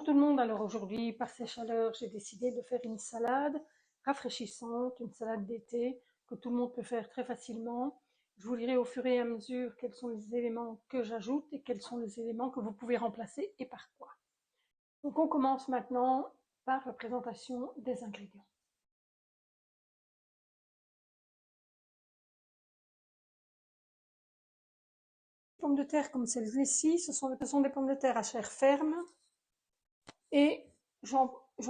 tout le monde, alors aujourd'hui, par ces chaleurs, j'ai décidé de faire une salade rafraîchissante, une salade d'été que tout le monde peut faire très facilement. Je vous dirai au fur et à mesure quels sont les éléments que j'ajoute et quels sont les éléments que vous pouvez remplacer et par quoi. Donc on commence maintenant par la présentation des ingrédients. Pommes de terre comme celles-ci, ce sont des pommes de terre à chair ferme et j'en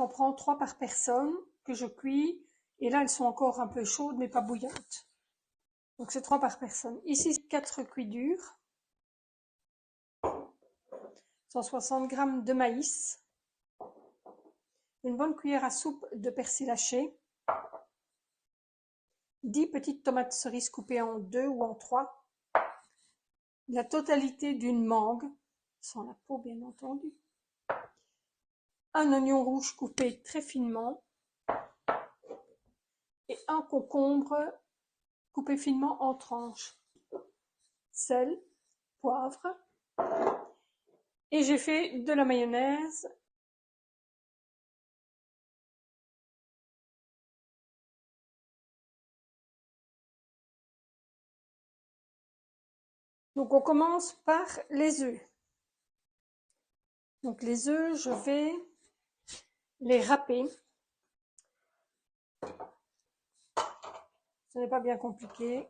prends 3 par personne que je cuis et là elles sont encore un peu chaudes mais pas bouillantes. Donc c'est 3 par personne. Ici 4 cuits durs, 160 g de maïs, une bonne cuillère à soupe de persil haché, 10 petites tomates cerises coupées en 2 ou en 3, la totalité d'une mangue, sans la peau bien entendu, un oignon rouge coupé très finement et un concombre coupé finement en tranches, sel, poivre, et j'ai fait de la mayonnaise. Donc on commence par les œufs. Donc les œufs, je vais les râper. Ce n'est pas bien compliqué.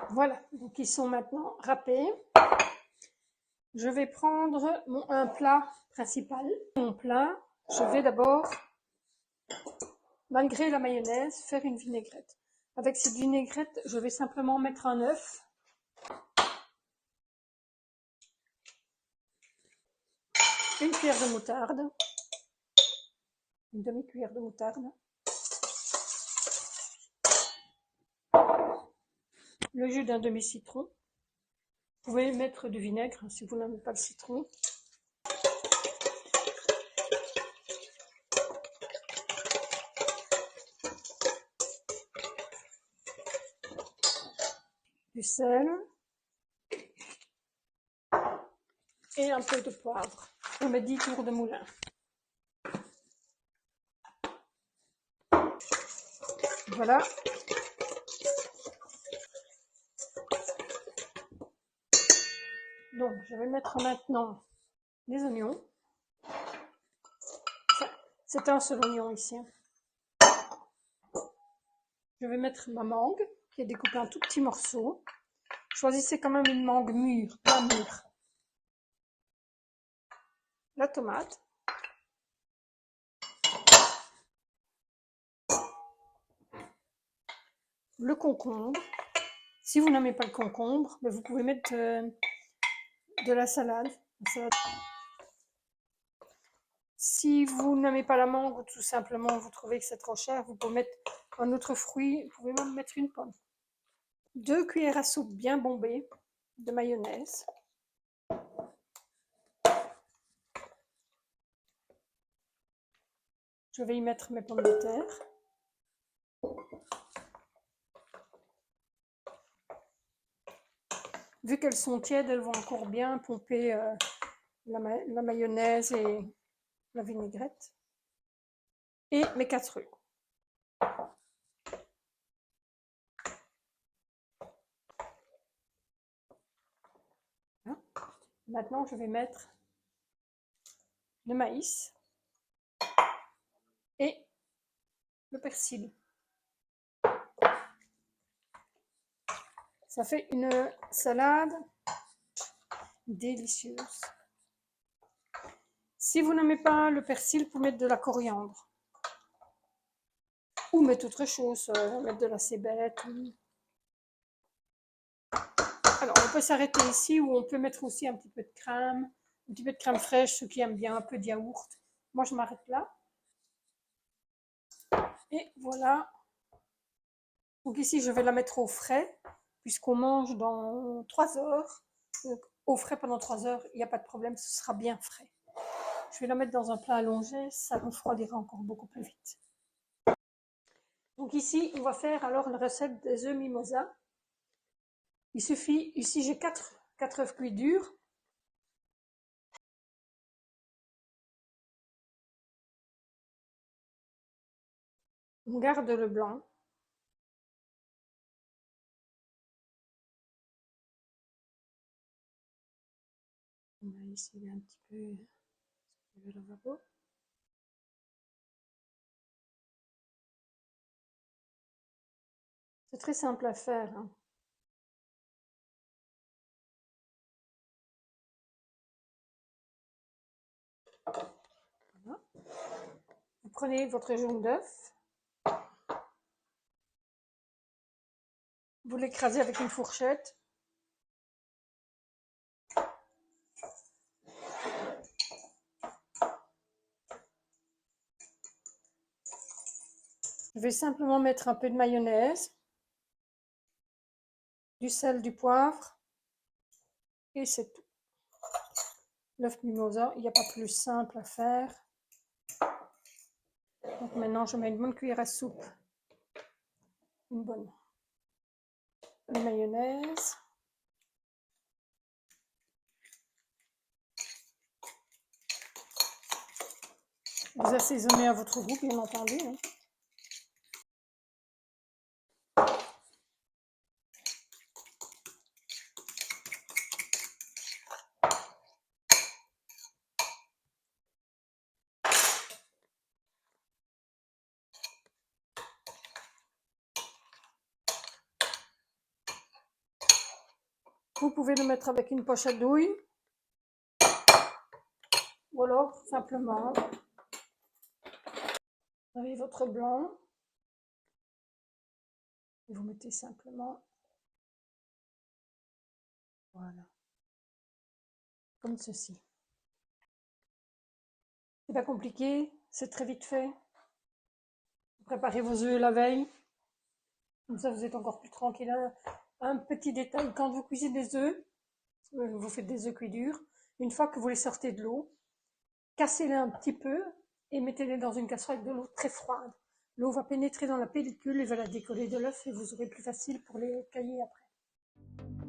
Voilà, donc ils sont maintenant râpés. Je vais prendre un plat principal. Mon plat, je vais d'abord, malgré la mayonnaise, faire une vinaigrette. Avec cette vinaigrette, je vais simplement mettre un œuf, une cuillère de moutarde, une demi-cuillère de moutarde, le jus d'un demi-citron. Vous pouvez mettre du vinaigre si vous n'aimez pas le citron. Du sel et un peu de poivre. Je mets 10 tours de moulin. Voilà. Donc je vais mettre maintenant les oignons. Enfin, c'est un seul oignon ici. Je vais mettre ma mangue qui est découpée en tout petits morceaux. Choisissez quand même une mangue mûre, pas mûre. La tomate. Le concombre. Si vous n'aimez pas le concombre, vous pouvez mettre de la salade. Si vous n'aimez pas la mangue ou tout simplement vous trouvez que c'est trop cher, vous pouvez mettre un autre fruit, vous pouvez même mettre une pomme. 2 cuillères à soupe bien bombées de mayonnaise. Je vais y mettre mes pommes de terre. Vu qu'elles sont tièdes, elles vont encore bien pomper la mayonnaise et la vinaigrette. Et mes 4 œufs. Voilà. Maintenant, je vais mettre le maïs et le persil. Ça fait une salade délicieuse. Si vous n'aimez pas le persil, vous pouvez mettre de la coriandre. Ou mettre autre chose, mettre de la cébette. Alors, on peut s'arrêter ici ou on peut mettre aussi un petit peu de crème. Un petit peu de crème fraîche, ceux qui aiment bien un peu de yaourt. Moi, je m'arrête là. Et voilà. Donc ici, je vais la mettre au frais, puisqu'on mange dans 3 heures. Donc, au frais pendant 3 heures, il n'y a pas de problème, ce sera bien frais. Je vais la mettre dans un plat allongé, ça refroidira encore beaucoup plus vite. Donc ici, on va faire alors la recette des œufs mimosa. Il suffit, ici j'ai 4 œufs cuits durs. On garde le blanc. On va essayer un petit peu le lavabo. C'est très simple à faire, hein. Voilà. Vous prenez votre jaune d'œuf. Vous l'écrasez avec une fourchette. Je vais simplement mettre un peu de mayonnaise, du sel, du poivre, et c'est tout. L'œuf mimosa, il n'y a pas plus simple à faire. Donc maintenant, je mets une bonne cuillère à soupe, une bonne de mayonnaise. Vous assaisonnez à votre goût, bien entendu, hein. Vous pouvez le mettre avec une poche à douille, ou alors simplement, vous avez votre blanc, et vous mettez simplement, voilà, comme ceci. C'est pas compliqué, c'est très vite fait. Vous préparez vos œufs la veille, comme ça vous êtes encore plus tranquille. Un petit détail, quand vous cuisez des œufs, vous faites des œufs cuits durs, une fois que vous les sortez de l'eau, cassez-les un petit peu et mettez-les dans une casserole avec de l'eau très froide. L'eau va pénétrer dans la pellicule et va la décoller de l'œuf et vous aurez plus facile pour les cailler après.